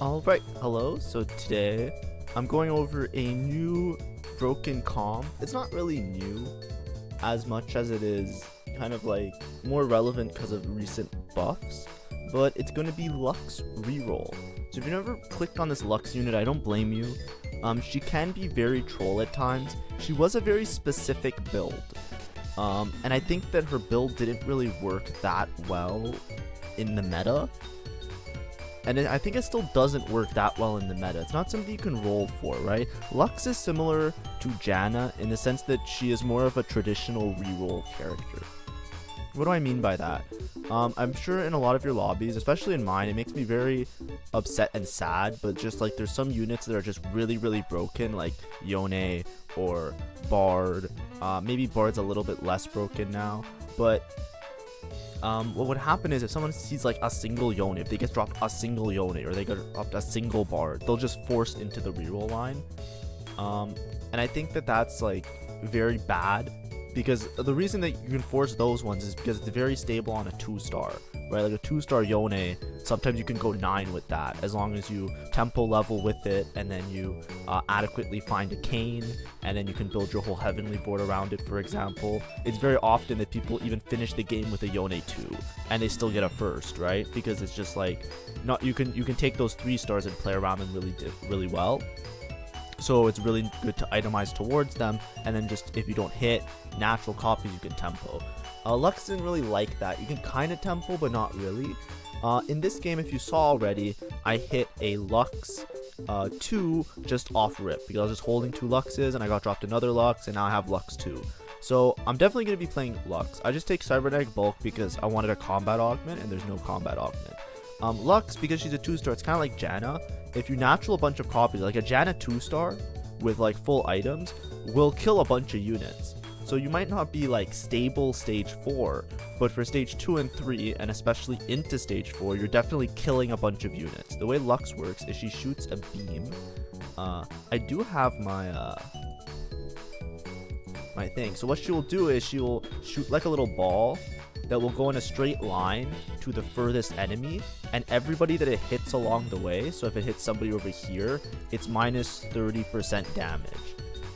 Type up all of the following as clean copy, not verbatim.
Alright, hello. So today I'm going over a new broken comp. It's not really new as much as it is kind of like more relevant because of recent buffs, but it's going to be LUX REROLL. So if you never clicked on this LUX unit, I don't blame you. She can be very troll at times. She was a very specific build, and I think that her build didn't really work that well in the meta. And I think it still doesn't work that well in the meta. It's not something you can roll for, right? Lux is similar to Janna in the sense that she is more of a traditional reroll character. What do I mean by that? I'm sure in a lot of your lobbies, especially in mine, it makes me very upset and sad, but just like there's some units that are just really broken, like Yone or Bard. Maybe Bard's a little bit less broken now, but what would happen is if someone sees like a single Yone, if they get dropped a single Yone or they get dropped a single Bard, they'll just force into the reroll line. And I think that that's like very bad, because the reason that you can force those ones is because it's very stable on a 2-star, right? Like a 2-star Yone, sometimes you can go 9 with that as long as you tempo level with it, and then you adequately find a Cane, and then you can build your whole heavenly board around it. For example, it's very often that people even finish the game with a Yone 2 and they still get a first, right? Because it's just like not you can take those 3 stars and play around them really well. So it's really good to itemize towards them, and then just if you don't hit natural copies, you can tempo. Lux didn't really like that. You can kind of tempo, but not really. In this game, if you saw already, I hit a Lux 2 just off rip, because I was just holding 2 Luxes and I got dropped another Lux, and now I have Lux 2. So I'm definitely going to be playing Lux. I just take Cybernetic Bulk because I wanted a combat augment, and there's no combat augment. Lux, because she's a 2-star, it's kind of like Janna. If you natural a bunch of copies, like a Janna 2-star with like full items will kill a bunch of units. So you might not be like stable stage 4, but for stage 2 and 3, and especially into stage 4, you're definitely killing a bunch of units. The way Lux works is she shoots a beam. I do have my my thing. So what she will do is she will shoot like a little ball that will go in a straight line to the furthest enemy, and everybody that it hits along the way, so if it hits somebody over here, it's minus 30% damage,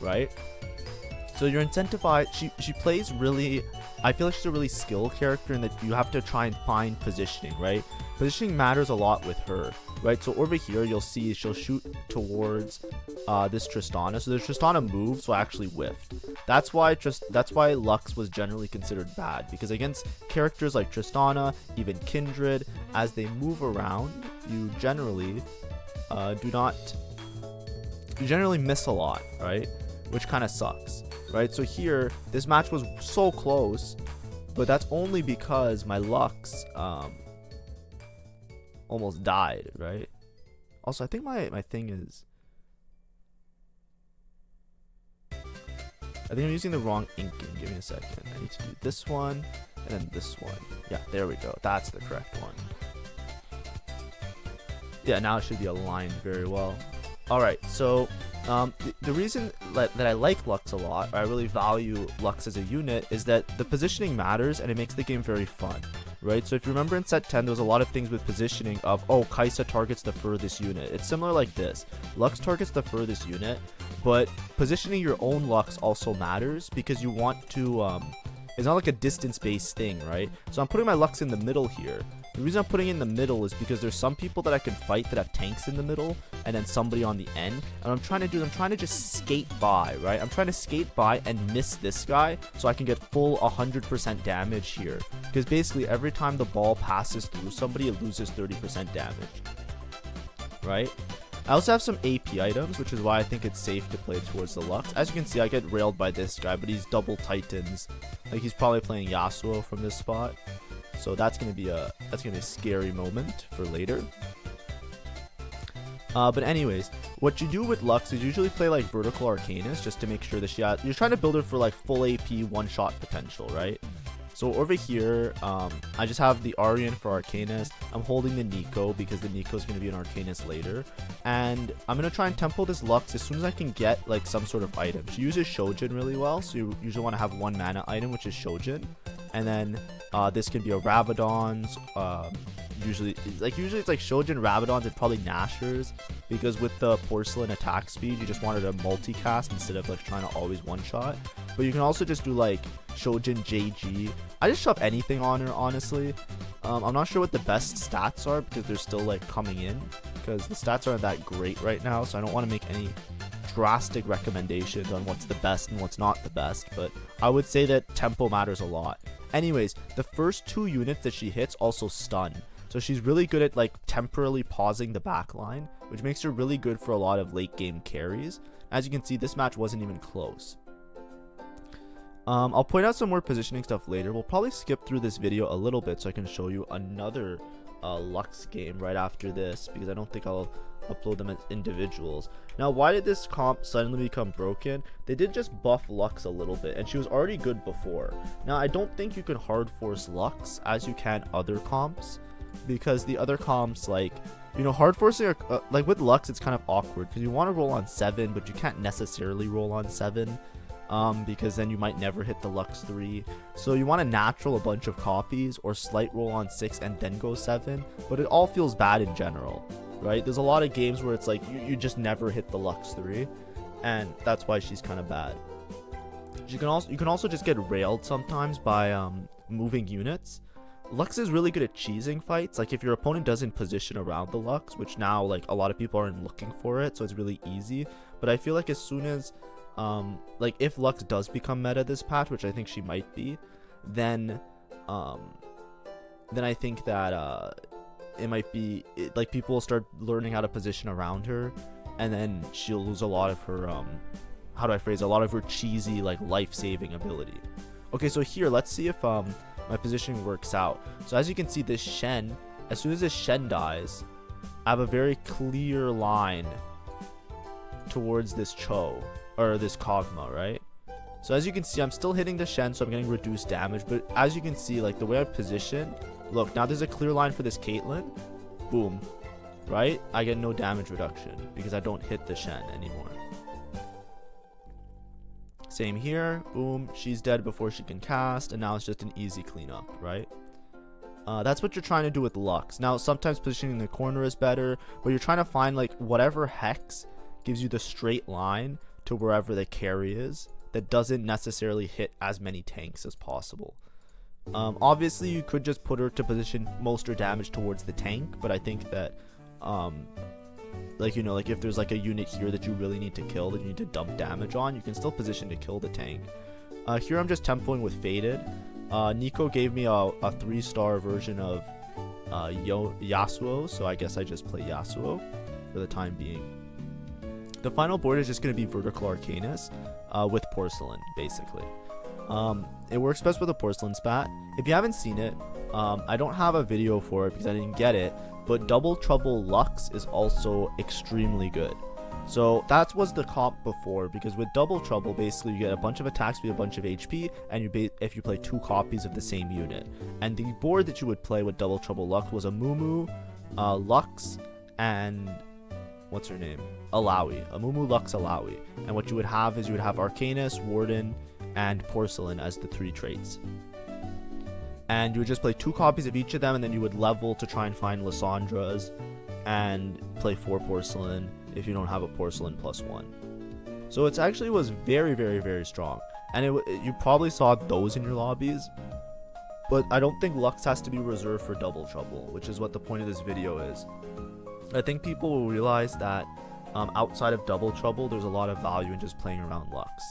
right? So you're incentivized. She plays really, I feel like she's a really skilled character in that you have to try and find positioning, right? Positioning matters a lot with her, right? So over here you'll see she'll shoot towards this Tristana. So the Tristana moves, so I actually whiffed. That's why Lux was generally considered bad, because against characters like Tristana, even Kindred, as they move around, you generally miss a lot, right? Which kind of sucks, right? So here, this match was so close, but that's only because my Lux almost died, right? Also, I think my thing is, I think I'm using the wrong inking. Give me a second. I need to do this one and then this one. Yeah, there we go. That's the correct one. Yeah, now it should be aligned very well. Alright, so the reason that I like Lux a lot, or I really value Lux as a unit, is that the positioning matters and it makes the game very fun, right? So if you remember in set 10, there was a lot of things with positioning of, oh, Kaisa targets the furthest unit. It's similar like this. Lux targets the furthest unit, but positioning your own Lux also matters, because you want to, it's not like a distance-based thing, right? So I'm putting my Lux in the middle here. The reason I'm putting it in the middle is because there's some people that I can fight that have tanks in the middle, and then somebody on the end. And I'm trying to just skate by, right? I'm trying to skate by and miss this guy so I can get full 100% damage here. Because basically every time the ball passes through somebody, it loses 30% damage, right? I also have some AP items, which is why I think it's safe to play towards the Lux. As you can see, I get railed by this guy, but he's double Titans. Like, he's probably playing Yasuo from this spot. So that's gonna be a scary moment for later. But anyways, what you do with Lux is usually play like vertical Arcanist, just to make sure that you're trying to build her for like full AP one-shot potential, right? So over here, I just have the Aryan for Arcanist. I'm holding the Nico because the Nico is going to be an Arcanist later. And I'm going to try and tempo this Lux as soon as I can get like some sort of item. She uses Shojin really well, so you usually want to have 1 mana item, which is Shojin. And then this can be a Rabadon's, usually it's like Shojin, Rabadons, and probably Nashers, because with the Porcelain attack speed, you just wanted to multicast instead of like trying to always one shot. But you can also just do like Shojin, JG. I just shove anything on her, honestly. I'm not sure what the best stats are because they're still like coming in, because the stats aren't that great right now, so I don't want to make any drastic recommendations on what's the best and what's not the best, but I would say that tempo matters a lot. Anyways, the first 2 units that she hits also stun, so she's really good at like temporarily pausing the back line, which makes her really good for a lot of late game carries. As you can see, this match wasn't even close. I'll point out some more positioning stuff later. We'll probably skip through this video a little bit so I can show you another Lux game right after this, because I don't think I'll upload them as individuals. Now, why did this comp suddenly become broken? They did just buff Lux a little bit, and she was already good before. Now, I don't think you can hard force Lux as you can other comps, because the other comps, like, you know, hard forcing are, like with Lux, it's kind of awkward because you want to roll on 7, but you can't necessarily roll on 7. Because then you might never hit the Lux 3. So you want to natural a bunch of copies or slight roll on 6 and then go 7, but it all feels bad in general, right? There's a lot of games where it's like you just never hit the Lux 3, and that's why she's kind of bad. You can also just get railed sometimes by moving units. Lux is really good at cheesing fights. Like if your opponent doesn't position around the Lux, which now like a lot of people aren't looking for it, so it's really easy. But I feel like as soon as like if Lux does become meta this patch, which I think she might be, then I think that it might be like people will start learning how to position around her, and then she'll lose a lot of her how do I phrase, a lot of her cheesy like life-saving ability. Okay, so here let's see if my positioning works out. So as you can see, this Shen, as soon as this Shen dies, I have a very clear line towards this Cho, or this Kog'Maw, right? So as you can see, I'm still hitting the Shen, so I'm getting reduced damage, but as you can see, like the way I position, look, now there's a clear line for this Caitlyn, boom, right? I get no damage reduction because I don't hit the Shen anymore. Same here, boom, she's dead before she can cast, and now it's just an easy cleanup, right? That's what you're trying to do with Lux. Now, sometimes positioning in the corner is better, but you're trying to find like whatever hex gives you the straight line to wherever the carry is that doesn't necessarily hit as many tanks as possible. Obviously you could just put her to position most of her damage towards the tank, but I think that like, you know, like if there's like a unit here that you really need to kill, that you need to dump damage on, you can still position to kill the tank. Here I'm just tempoing with Faded. Nico gave me a 3-star version of Yasuo, so I guess I just play Yasuo for the time being. The final board is just going to be Vertical Arcanist with Porcelain, basically. It works best with a Porcelain spat. If you haven't seen it, I don't have a video for it because I didn't get it, but Double Trouble Lux is also extremely good. So that was the comp before, because with Double Trouble, basically you get a bunch of attacks with a bunch of HP, and if you play 2 copies of the same unit. And the board that you would play with Double Trouble Lux was a Mumu, Lux, and what's her name? Alawi. A Mumu, Lux, Alawi. And what you would have is you would have Arcanist, Warden, and Porcelain as the 3 traits. And you would just play 2 copies of each of them, and then you would level to try and find Lysandras and play 4 Porcelain if you don't have a Porcelain +1. So it actually was very, very, very strong. And you probably saw those in your lobbies, but I don't think Lux has to be reserved for Double Trouble, which is what the point of this video is. I think people will realize that outside of Double Trouble, there's a lot of value in just playing around Lux.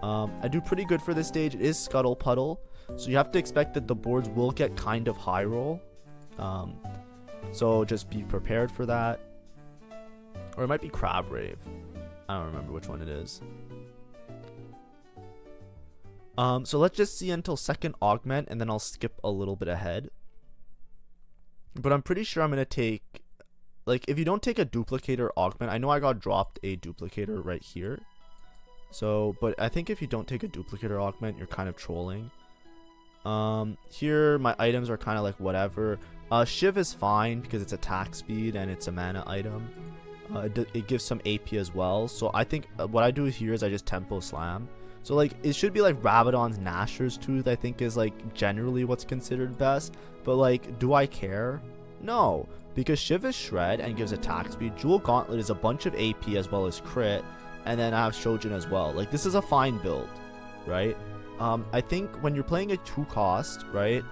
I do pretty good for this stage. It is Scuttle Puddle, so you have to expect that the boards will get kind of high roll. So just be prepared for that. Or it might be Crab Rave. I don't remember which one it is. So let's just see until second augment, and then I'll skip a little bit ahead. But I'm pretty sure I'm going to take, like, if you don't take a duplicator augment, I know I got dropped a duplicator right here. So, but I think if you don't take a duplicator augment, you're kind of trolling. Here, my items are kind of like whatever. Shiv is fine because it's attack speed and it's a mana item. It gives some AP as well. So I think what I do here is I just tempo slam. So like it should be like Rabadon's Gnasher's Tooth, I think is like generally what's considered best. But like, do I care? No, because Shiv is shred and gives attack speed. Jewel Gauntlet is a bunch of AP as well as crit, and then I have Shojin as well. Like, this is a fine build, right? I think when you're playing a 2-cost, right?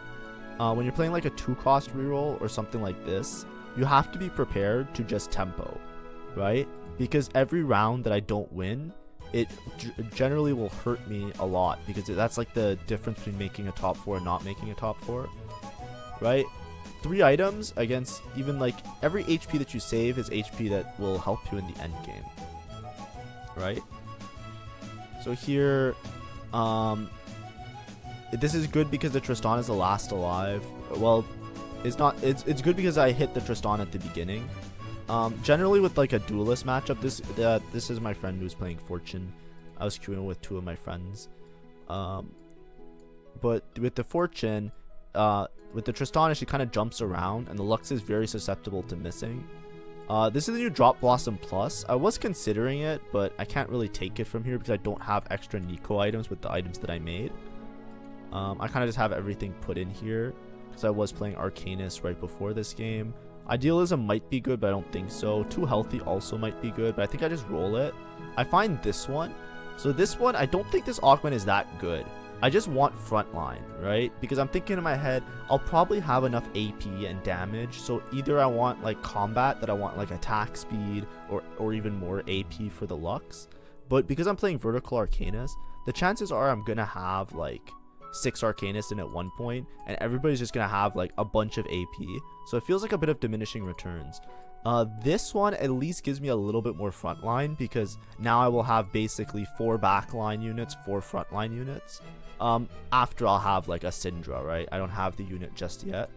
When you're playing like a 2-cost reroll or something like this, you have to be prepared to just tempo, right? Because every round that I don't win, it generally will hurt me a lot, because that's like the difference between making a top 4 and not making a top 4, right? 3 items against even like every HP that you save is HP that will help you in the end game, right? So here, this is good because the Tristan is the last alive. Well, it's not. It's good because I hit the Tristan at the beginning. Generally with like a duelist matchup, this is my friend who's playing Fortune. I was queuing with 2 of my friends. But with the Fortune, with the Tristana, she kind of jumps around, and the Lux is very susceptible to missing. This is the new Drop Blossom Plus. I was considering it, but I can't really take it from here because I don't have extra Nico items with the items that I made. I kind of just have everything put in here because I was playing Arcanist right before this game. Idealism might be good, but I don't think so. Too Healthy also might be good, but I think I just roll it. I find this one. So this one, I don't think this augment is that good. I just want frontline, right? Because I'm thinking in my head, I'll probably have enough AP and damage. So either I want like combat, that I want like attack speed or even more AP for the Lux. But because I'm playing Vertical Arcanist, the chances are I'm gonna have like 6 Arcanists in at one point, and everybody's just gonna have like a bunch of AP. So it feels like a bit of diminishing returns. This one at least gives me a little bit more frontline, because now I will have basically 4 backline units, 4 frontline units. After I'll have like a Syndra, right? I don't have the unit just yet.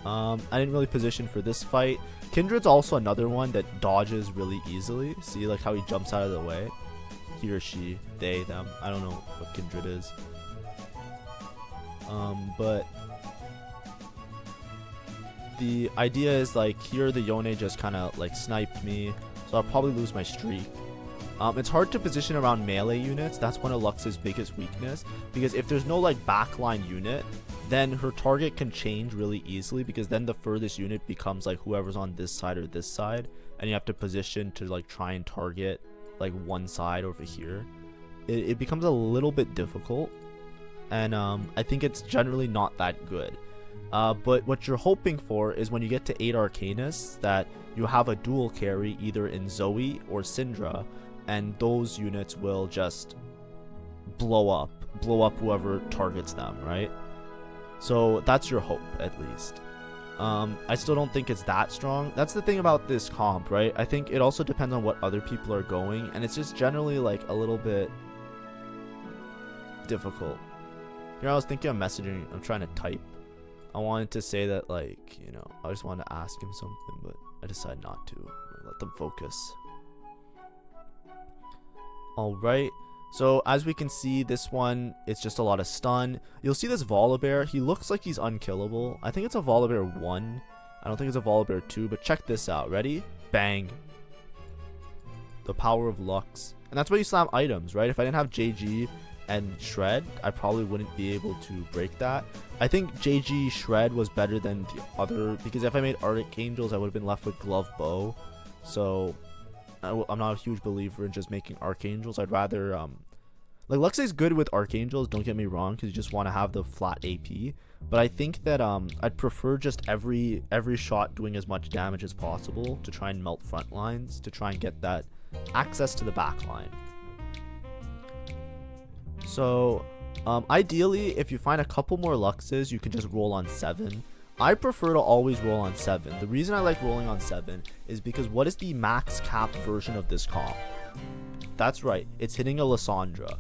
I didn't really position for this fight. Kindred's also another one that dodges really easily. See like how he jumps out of the way? He or she, they, them. I don't know what Kindred is. But the idea is like here the Yone just kind of like sniped me, so I'll probably lose my streak. It's hard to position around melee units. That's one of Lux's biggest weakness, because if there's no like backline unit, then her target can change really easily, because then the furthest unit becomes like whoever's on this side or this side, and you have to position to like try and target like one side over here. It becomes a little bit difficult, and I think it's generally not that good. But what you're hoping for is when you get to 8 Arcanists, that you have a dual carry either in Zoe or Syndra, and those units will just blow up whoever targets them, right? So that's your hope, at least. I still don't think it's that strong. That's the thing about this comp, right? I think it also depends on what other people are going, and it's just generally like a little bit difficult. Here I was thinking of messaging, I'm trying to type. I wanted to say that, like, you know, I just wanted to ask him something, but I decided not to. Let them focus. Alright, so as we can see, this one, it's just a lot of stun. You'll see this Volibear, he looks like he's unkillable. I think it's a Volibear 1. I don't think it's a Volibear 2, but check this out. Ready? Bang. The power of Lux. And that's why you slam items, right? If I didn't have JG and Shred, I probably wouldn't be able to break that. I think JG Shred was better than the other, because if I made Archangels, I would have been left with Glove Bow. So I'm not a huge believer in just making Archangels. I'd rather like Lux is good with Archangels, don't get me wrong, because you just want to have the flat AP, but I think that I'd prefer just every shot doing as much damage as possible to try and melt front lines, to try and get that access to the back line. So ideally, if you find a couple more Luxes, you can just roll on 7. I prefer to always roll on 7. The reason I like rolling on 7 is because what is the max cap version of this comp? That's right, it's hitting a Lysandra,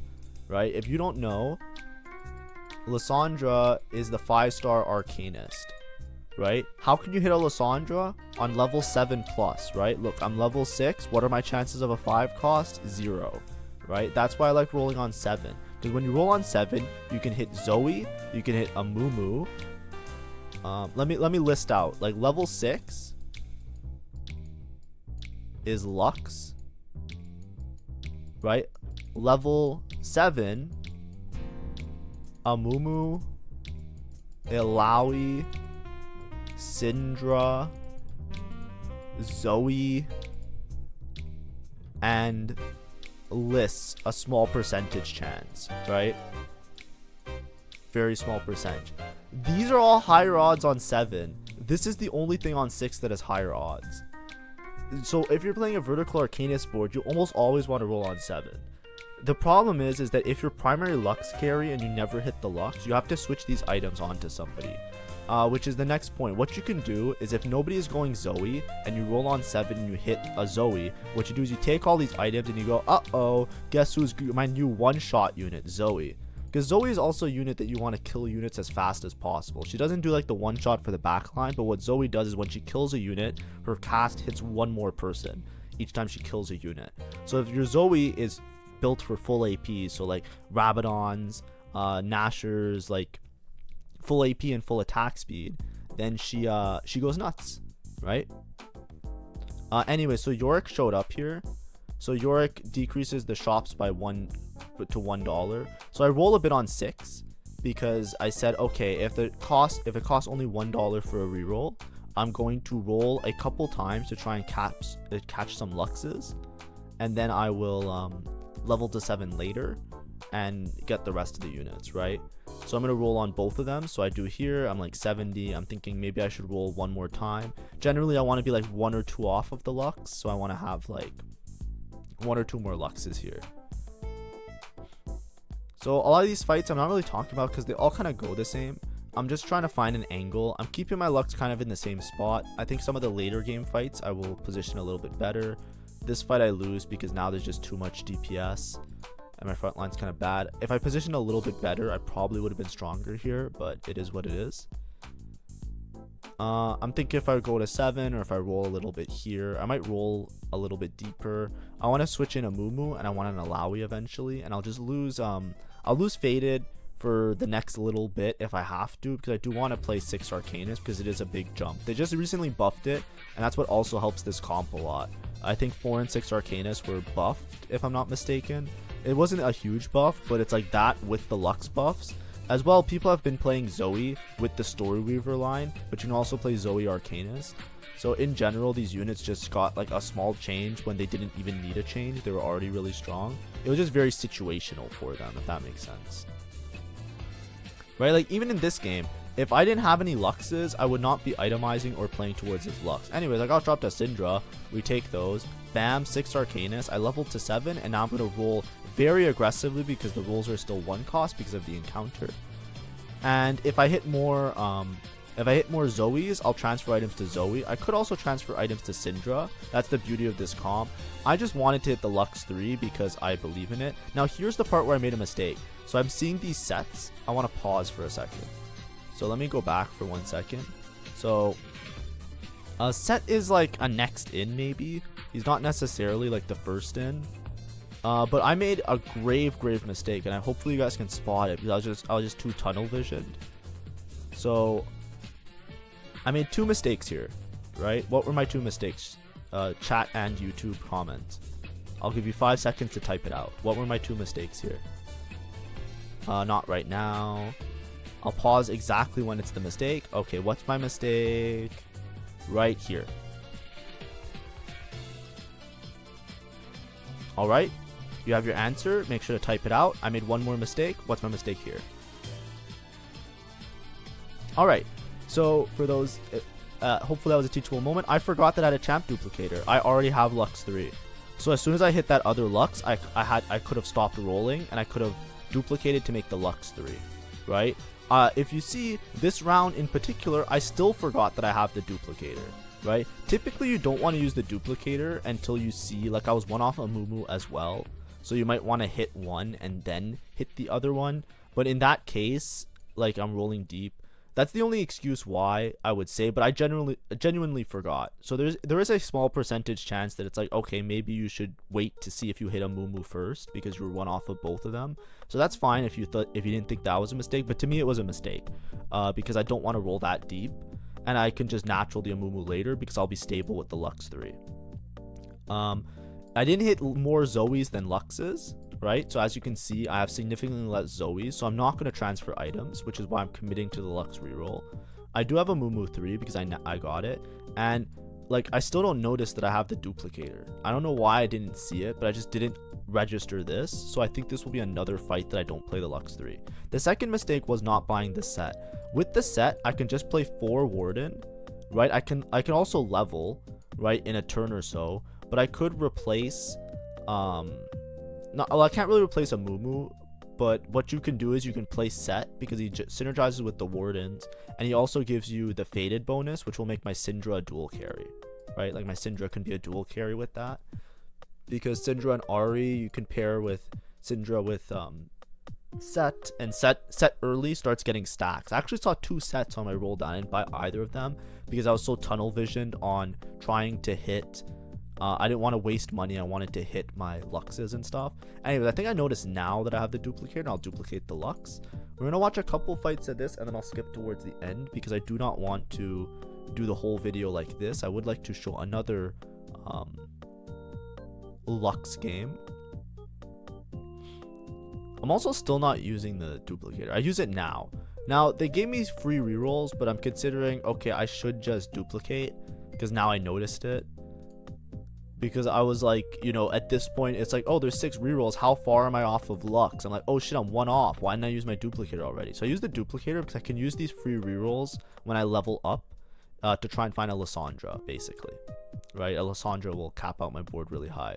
right? If you don't know, Lysandra is the 5-star Arcanist, right? How can you hit a Lysandra? On level 7 plus, right? Look, I'm level 6. What are my chances of a 5 cost? 0, right? That's why I like rolling on 7. Because when you roll on 7, you can hit Zoe, you can hit Amumu. Let me list out. Like level 6 is Lux, right? Level 7, Amumu, Ilaoi, Syndra, Zoe, and lists a small percentage chance, right? Very small percentage. These are all higher odds on 7. This is the only thing on 6 that has higher odds. So if you're playing a vertical Arcanist board, you almost always want to roll on 7. The problem is that if you're primary Lux carry and you never hit the Lux, you have to switch these items onto somebody. Which is the next point. What you can do is if nobody is going Zoe and you roll on 7 and you hit a Zoe, what you do is you take all these items and you go, uh-oh, guess who's my new one-shot unit, Zoe. Because Zoe is also a unit that you want to kill units as fast as possible. She doesn't do like the one-shot for the backline, but what Zoe does is when she kills a unit, her cast hits one more person each time she kills a unit. So if your Zoe is built for full AP, so like Rabadons, Nashers, like full AP and full attack speed, then she goes nuts, right? Anyway, so Yorick showed up here. So Yorick decreases the shops by $1 to $1. So I roll a bit on 6 because I said, okay, if it costs only $1 for a reroll, I'm going to roll a couple times to try and catch some Luxes, and then I will level to 7 later and get the rest of the units, right? So I'm going to roll on both of them. So I do here, I'm like 70. I'm thinking maybe I should roll one more time. Generally, I want to be like 1 or 2 off of the Lux. So I want to have like 1 or 2 more Luxes here. So a lot of these fights I'm not really talking about because they all kind of go the same. I'm just trying to find an angle. I'm keeping my Lux kind of in the same spot. I think some of the later game fights I will position a little bit better. This fight I lose because now there's just too much DPS. And my front line's kind of bad. If I positioned a little bit better, I probably would have been stronger here, but it is what it is. I'm thinking if I go to 7 or if I roll a little bit here, I might roll a little bit deeper. I want to switch in a Mumu and I want an Alawi eventually, and I'll just lose I'll lose Faded for the next little bit if I have to, because I do want to play 6 Arcanist because it is a big jump. They just recently buffed it, and that's what also helps this comp a lot. I think 4 and 6 Arcanists were buffed, if I'm not mistaken. It wasn't a huge buff, but it's like that with the Lux buffs. As well, people have been playing Zoe with the Story Weaver line, but you can also play Zoe Arcanist. So in general, these units just got like a small change when they didn't even need a change. They were already really strong. It was just very situational for them, if that makes sense. Right, like even in this game, if I didn't have any Luxes, I would not be itemizing or playing towards his Lux. Anyways, I got dropped a Syndra. We take those. Bam, 6 Arcanists. I leveled to 7, and now I'm going to roll very aggressively because the rolls are still 1 cost because of the encounter. And if I hit more Zoes, I'll transfer items to Zoe. I could also transfer items to Syndra. That's the beauty of this comp. I just wanted to hit the Lux 3 because I believe in it. Now here's the part where I made a mistake. So I'm seeing these sets. I want to pause for a second. So let me go back for 1 second. So a set is like a next in maybe. He's not necessarily like the first in. But I made a grave mistake, and hopefully you guys can spot it because I was just too tunnel visioned. So I made 2 mistakes here, right? What were my 2 mistakes? Chat and YouTube comments. I'll give you 5 seconds to type it out. What were my 2 mistakes here? Not right now. I'll pause exactly when it's the mistake. Okay, what's my mistake? Right here. Alright, you have your answer. Make sure to type it out. I made 1 more mistake. What's my mistake here? Alright, so for those, hopefully that was a teachable moment. I forgot that I had a champ duplicator. I already have Lux 3. So as soon as I hit that other Lux, I could have stopped rolling, and I could have duplicated to make the Lux 3, right? If you see this round in particular, I still forgot that I have the duplicator, right? Typically you don't want to use the duplicator until you see, like I was 1 off a Mumu as well, so you might want to hit 1 and then hit the other one. But in that case, like I'm rolling deep, that's the only excuse why I would say, but I genuinely forgot. So there is a small percentage chance that it's like, okay, maybe you should wait to see if you hit a Mumu first because you're 1 off of both of them. So that's fine if you didn't think that was a mistake, but to me it was a mistake because I don't want to roll that deep, and I can just natural the Mumu later because I'll be stable with the Lux 3. I didn't hit more Zoes than Luxes, right? So as you can see, I have significantly less Zoes, so I'm not going to transfer items, which is why I'm committing to the Lux reroll. I do have a Mumu 3 because I got it, and like I still don't notice that I have the duplicator. I don't know why I didn't see it, but I just didn't register this, so I think this will be another fight that I don't play the Lux 3. The second mistake was not buying the set. With the set, I can just play 4 Warden, right? I can also level, right, in a turn or so, but I could replace I can't really replace a Mumu, but what you can do is you can play Set because he synergizes with the Wardens, and he also gives you the Faded bonus, which will make my Syndra a dual carry, right? Like my Syndra can be a dual carry with that, because Syndra and Ari, you can pair with Syndra with Set, and Set early starts getting stacks. I actually saw 2 sets on my roll down. I didn't buy either of them because I was so tunnel visioned on trying to hit. I didn't want to waste money. I wanted to hit my Luxes and stuff. Anyways, I think I noticed now that I have the duplicate, and I'll duplicate the Lux. We're going to watch a couple fights of this, and then I'll skip towards the end because I do not want to do the whole video like this. I would like to show another Lux game. I'm also still not using the duplicator. I use it now. Now, they gave me free rerolls, but I'm considering, okay, I should just duplicate because now I noticed it. Because I was like, you know, at this point, it's like, oh, there's 6 rerolls. How far am I off of Lux? I'm like, oh shit, I'm 1 off. Why didn't I use my duplicator already? So I use the duplicator because I can use these free rerolls when I level up to try and find a Lissandra, basically. Right? A Lissandra will cap out my board really high.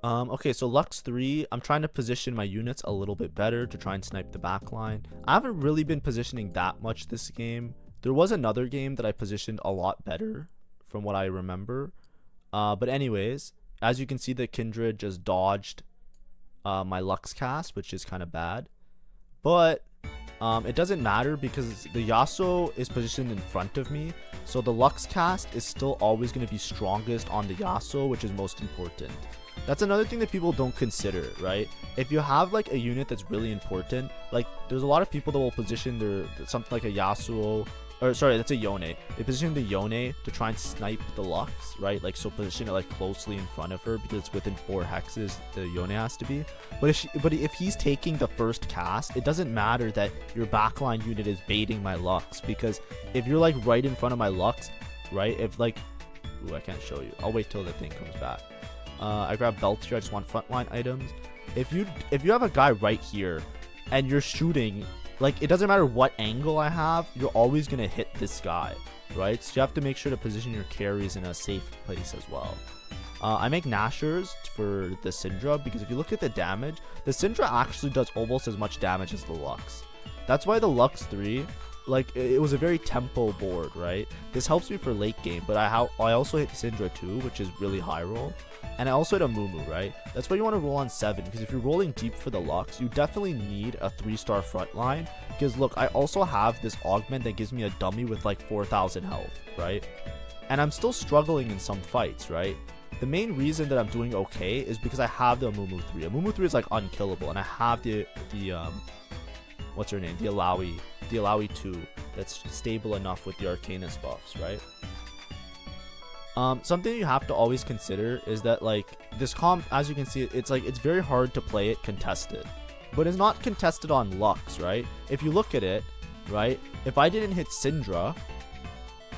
Okay, so Lux 3, I'm trying to position my units a little bit better to try and snipe the backline. I haven't really been positioning that much this game. There was another game that I positioned a lot better from what I remember. But anyways, as you can see, the Kindred just dodged my Lux cast, which is kind of bad. But it doesn't matter because the Yasuo is positioned in front of me. So the Lux cast is still always going to be strongest on the Yasuo, which is most important. That's another thing that people don't consider, right? If you have like a unit that's really important, like there's a lot of people that will position their something like a Yasuo, or sorry, that's a Yone. They position the Yone to try and snipe the Lux, right? Like, so position it like closely in front of her because it's within 4 hexes the Yone has to be. But if he's taking the first cast, it doesn't matter that your backline unit is baiting my Lux, because if you're like right in front of my Lux, right? If like, ooh, I can't show you. I'll wait till the thing comes back. I grab belts here. I just want frontline items. If you have a guy right here and you're shooting, like, it doesn't matter what angle I have, you're always gonna hit this guy, right? So you have to make sure to position your carries in a safe place as well. I make Nashers for the Syndra because if you look at the damage, the Syndra actually does almost as much damage as the Lux. That's why the Lux 3, like, it was a very tempo board, right? This helps me for late game, but I also hit Syndra too, which is really high roll. And I also hit a Mumu, right? That's why you want to roll on 7, because if you're rolling deep for the Lux, you definitely need a 3-star front line. Because look, I also have this augment that gives me a dummy with like 4,000 health, right? And I'm still struggling in some fights, right? The main reason that I'm doing okay is because I have the Mumu 3. A Mumu 3 is like unkillable, and I have the what's her name? The Alawi 2 that's stable enough with the Arcanist buffs, right? Something you have to always consider is that, like, this comp, as you can see, it's very hard to play it contested, but it's not contested on Lux, right? If you look at it, right, if I didn't hit Syndra,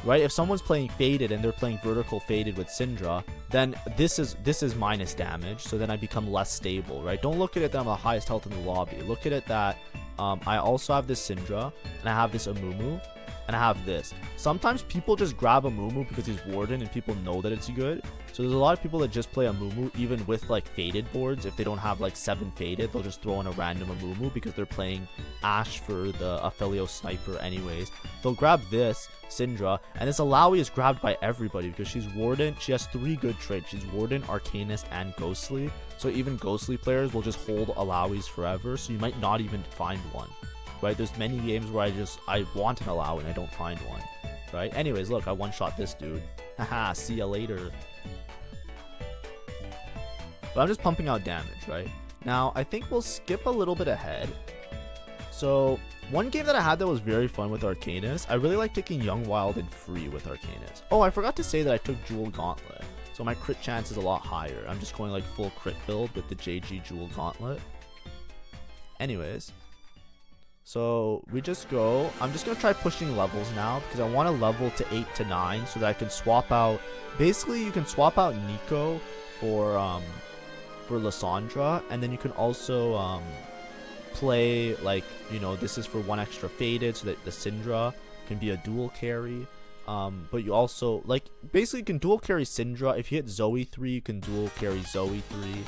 right, if someone's playing Faded and they're playing vertical Faded with Syndra, then this is minus damage, so then I become less stable, right? Don't look at it that I'm the highest health in the lobby. Look at it that I also have this Syndra, and I have this Amumu, and I have this. Sometimes people just grab a Mumu because he's Warden and people know that it's good. So there's a lot of people that just play a Mumu even with like Faded boards. If they don't have like 7 Faded, they'll just throw in a random Mumu because they're playing Ashe for the Aphilio Sniper anyways. They'll grab this Syndra, and this Alawi is grabbed by everybody because she's Warden. She has 3 good traits. She's Warden, Arcanist, and Ghostly. So even Ghostly players will just hold Alawis forever, so you might not even find one. Right, there's many games where I want an Alawi and I don't find one, right? Anyways, look, I one-shot this dude. Haha, see ya later. But I'm just pumping out damage, right? Now, I think we'll skip a little bit ahead. So, one game that I had that was very fun with Arcanist, I really like taking Young Wild and Free with Arcanist. Oh, I forgot to say that I took Jewel Gauntlet, so my crit chance is a lot higher. I'm just going like full crit build with the JG Jewel Gauntlet. Anyways, so we just go. I'm just gonna try pushing levels now because I want to level to 8 to 9 so that I can swap out. Basically, you can swap out Nico for Lysandra, and then you can also play, like, you know, this is for 1 extra faded so that the Syndra can be a dual carry. But you also, like, basically you can dual carry Syndra. If you hit Zoe 3, you can dual carry Zoe 3.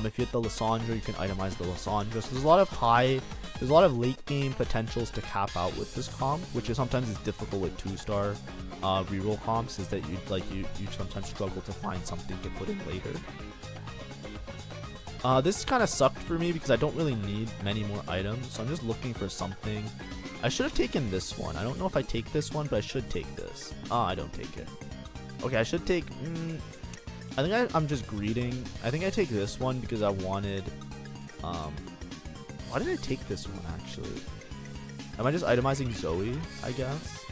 If you hit the Lysandra, you can itemize the Lysandra. So there's a lot of late game potentials to cap out with this comp, which is sometimes is difficult with 2-star reroll comps, is that you sometimes struggle to find something to put in later. This kind of sucked for me because I don't really need many more items, so I'm just looking for something. I should have taken this one. I don't know if I take this one, but I should take this. I don't take it. Okay, I should take... I think I'm just greeting. I think I take this one because I wanted... why did I take this one, actually? Am I just itemizing Zoe, I guess?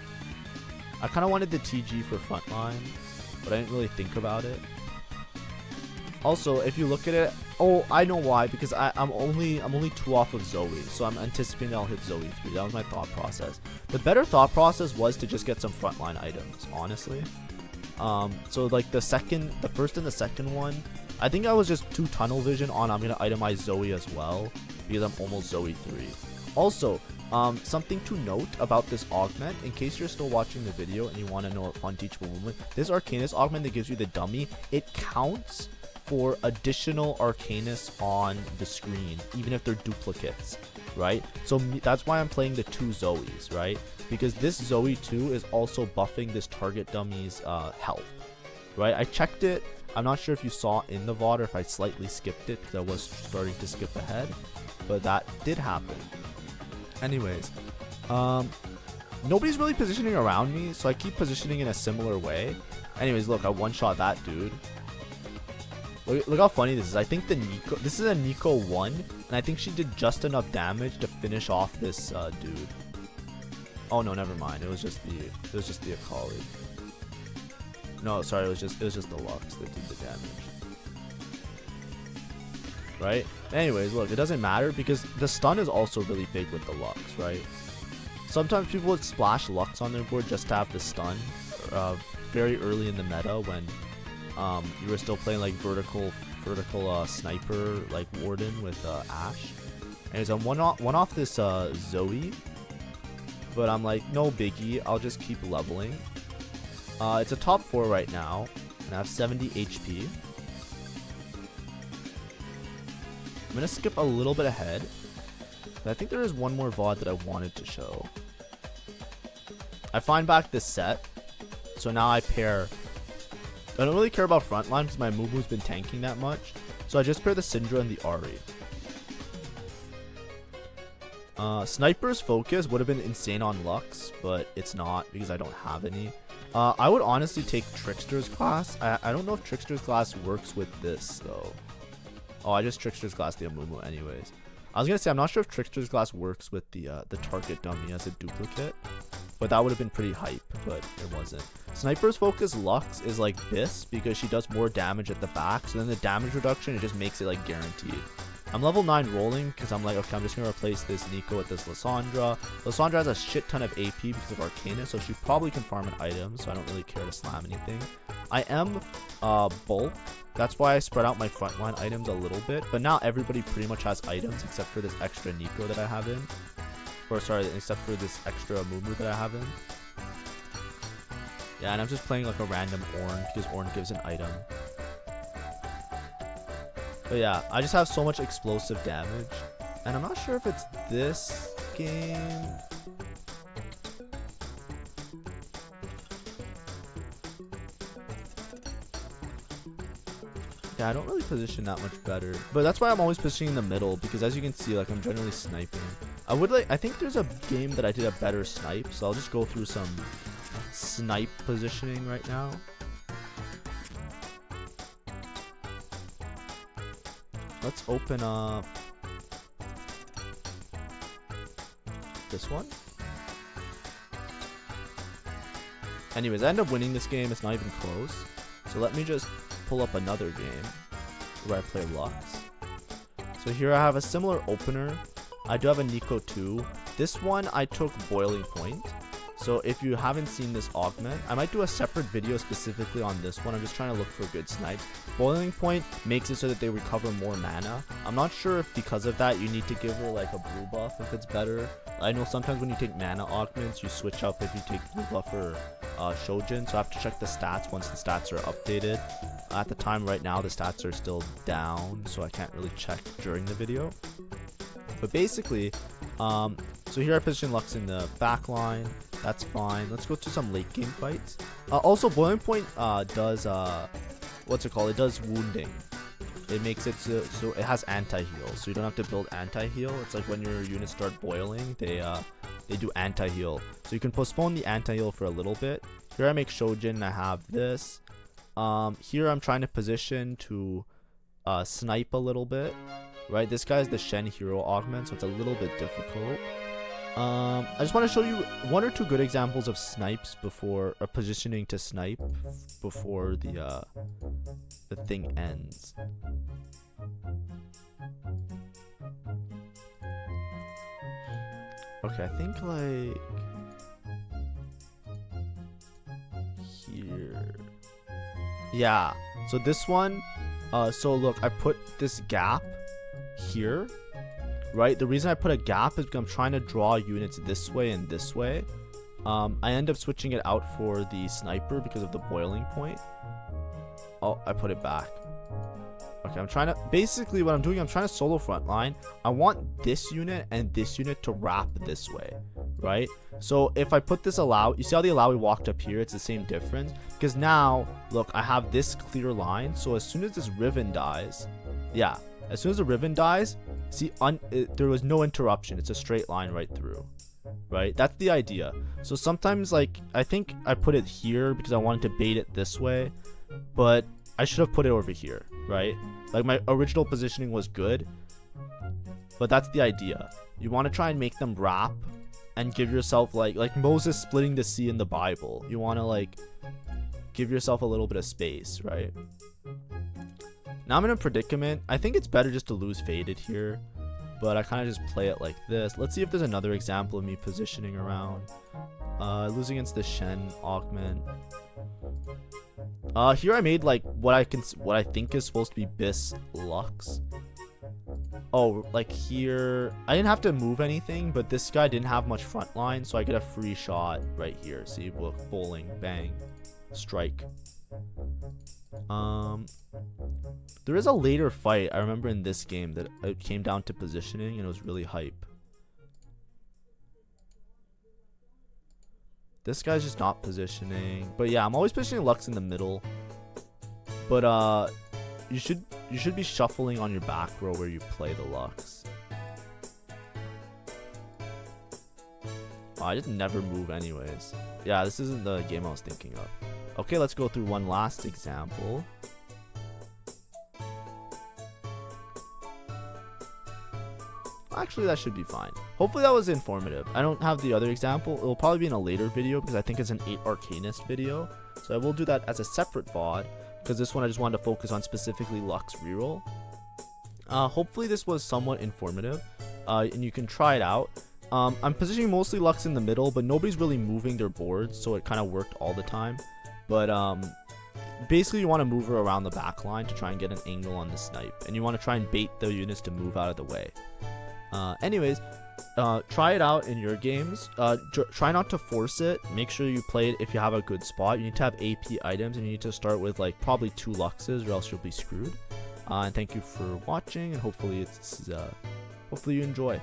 I kind of wanted the TG for frontline, but I didn't really think about it. Also, if you look at it, oh, I know why, because I'm only 2 off of Zoe, so I'm anticipating I'll hit Zoe 3. That was my thought process. The better thought process was to just get some frontline items, honestly. So like the first and the second one, I think I was just too tunnel vision on I'm gonna itemize Zoe as well, because I'm almost Zoe 3. Also, something to note about this augment, in case you're still watching the video and you want to know a fun teachable movement, this Arcanist augment that gives you the dummy, it counts for additional Arcanists on the screen, even if they're duplicates, right? So that's why I'm playing the 2 Zoes, right? Because this Zoe 2 is also buffing this target dummy's health, right? I checked it. I'm not sure if you saw in the VOD or if I slightly skipped it because I was starting to skip ahead, but that did happen. Anyways, nobody's really positioning around me, so I keep positioning in a similar way. Anyways, look, I one-shot that dude. Look how funny this is. I think this is a Nico 1, and I think she did just enough damage to finish off this dude. Oh no, never mind. It was just the Akali. No, sorry, it was just the Lux that did the damage. Right? Anyways, look, it doesn't matter because the stun is also really big with the Lux, right? Sometimes people would splash Lux on their board just to have the stun very early in the meta when you were still playing like vertical sniper like Warden with Ashe. Anyways, I'm one off this Zoe, but I'm like, no biggie, I'll just keep leveling. It's a top 4 right now, and I have 70 HP. I'm gonna skip a little bit ahead, but I think there is one more VOD that I wanted to show. I find back this set, so now I pair. I don't really care about frontline because my Muumu's been tanking that much, so I just pair the Syndra and the Ahri. Sniper's focus would have been insane on Lux, but it's not because I don't have any. I would honestly take Trickster's class. I don't know if Trickster's class works with this though. Oh, I just Trickster's class the Amumu anyways. I was gonna say I'm not sure if Trickster's class works with the target dummy as a duplicate, but that would have been pretty hype, but it wasn't. Sniper's focus Lux is like this because she does more damage at the back, so then the damage reduction, it just makes it like guaranteed. I'm level 9 rolling because I'm like, okay, I'm just going to replace this Nico with this Lysandra. Lysandra has a shit ton of AP because of Arcanist, so she probably can farm an item, so I don't really care to slam anything. I am bulk. That's why I spread out my frontline items a little bit, but now everybody pretty much has items except for this extra Nico that I have in. Or sorry, except for this extra Mumu that I have in. Yeah, and I'm just playing like a random Ornn because Ornn gives an item. But yeah, I just have so much explosive damage, and I'm not sure if it's this game. Yeah, I don't really position that much better, but that's why I'm always positioning in the middle because as you can see, like I'm generally sniping. I think there's a game that I did a better snipe, so I'll just go through some snipe positioning right now. Let's open up this one. Anyways, I end up winning this game. It's not even close. So let me just pull up another game where I play Lux. So here I have a similar opener. I do have a Nico 2. This one I took Boiling Point. So if you haven't seen this augment, I might do a separate video specifically on this one. I'm just trying to look for good snipes. Boiling Point makes it so that they recover more mana. I'm not sure if because of that you need to give her like a blue buff if it's better. I know sometimes when you take mana augments, you switch up if you take blue buff or Shojin. So I have to check the stats once the stats are updated. At the time right now, the stats are still down, so I can't really check during the video. But basically, so here I position Lux in the back line. That's fine. Let's go to some late game fights. Also, Boiling Point does what's it called? It does wounding. It makes it so it has anti-heal, so you don't have to build anti-heal. It's like when your units start boiling, they do anti-heal, so you can postpone the anti-heal for a little bit. Here I make Shojin and I have this. Here I'm trying to position to snipe a little bit. Right, this guy's the Shen hero augment, so it's a little bit difficult. I just want to show you 1 or 2 good examples of snipes before positioning to snipe before the thing ends. Okay, I think like here. Yeah. So this one. So look, I put this gap here. Right, the reason I put a gap is because I'm trying to draw units this way and this way. I end up switching it out for the sniper because of the boiling point. Oh, I put it back. Okay, I'm trying to, basically what I'm doing, I'm trying to solo frontline. I want this unit and this unit to wrap this way, right? So if I put this allow, you see how the allow we walked up here, it's the same difference. Because now, look, I have this clear line. So as soon as this Riven dies, yeah, as soon as the Riven dies, see, there was no interruption. It's a straight line right through, right? That's the idea. So sometimes, like, I think I put it here because I wanted to bait it this way, but I should have put it over here, right? Like, my original positioning was good, but that's the idea. You want to try and make them wrap and give yourself, like Moses splitting the sea in the Bible. You want to, like, give yourself a little bit of space, right? Now I'm in a predicament. I think it's better just to lose Faded here, but I kind of just play it like this. Let's see if there's another example of me positioning around. Lose against the Shen augment. Here I made like what I think is supposed to be Bis Lux. Oh, like here I didn't have to move anything, but this guy didn't have much front line, so I get a free shot right here. See, look, bowling, bang, strike. There is a later fight I remember in this game that it came down to positioning and it was really hype. This guy's just not positioning, but yeah, I'm always positioning Lux in the middle. But you should be shuffling on your back row where you play the Lux. Oh, I just never move anyways. Yeah, this isn't the game I was thinking of. Okay, let's go through one last example. Actually, that should be fine. Hopefully that was informative. I don't have the other example. It will probably be in a later video because I think it's an 8 Arcanist video. So I will do that as a separate VOD because this one I just wanted to focus on specifically LUX REROLL. Hopefully this was somewhat informative and you can try it out. I'm positioning mostly Lux in the middle, but nobody's really moving their boards, so it kind of worked all the time. But basically you want to move her around the back line to try and get an angle on the snipe, and you want to try and bait the units to move out of the way. Anyways, try it out in your games. Try not to force it. Make sure you play it if you have a good spot. You need to have AP items, and you need to start with like probably 2 Luxes or else you'll be screwed. And thank you for watching, and hopefully hopefully you enjoy.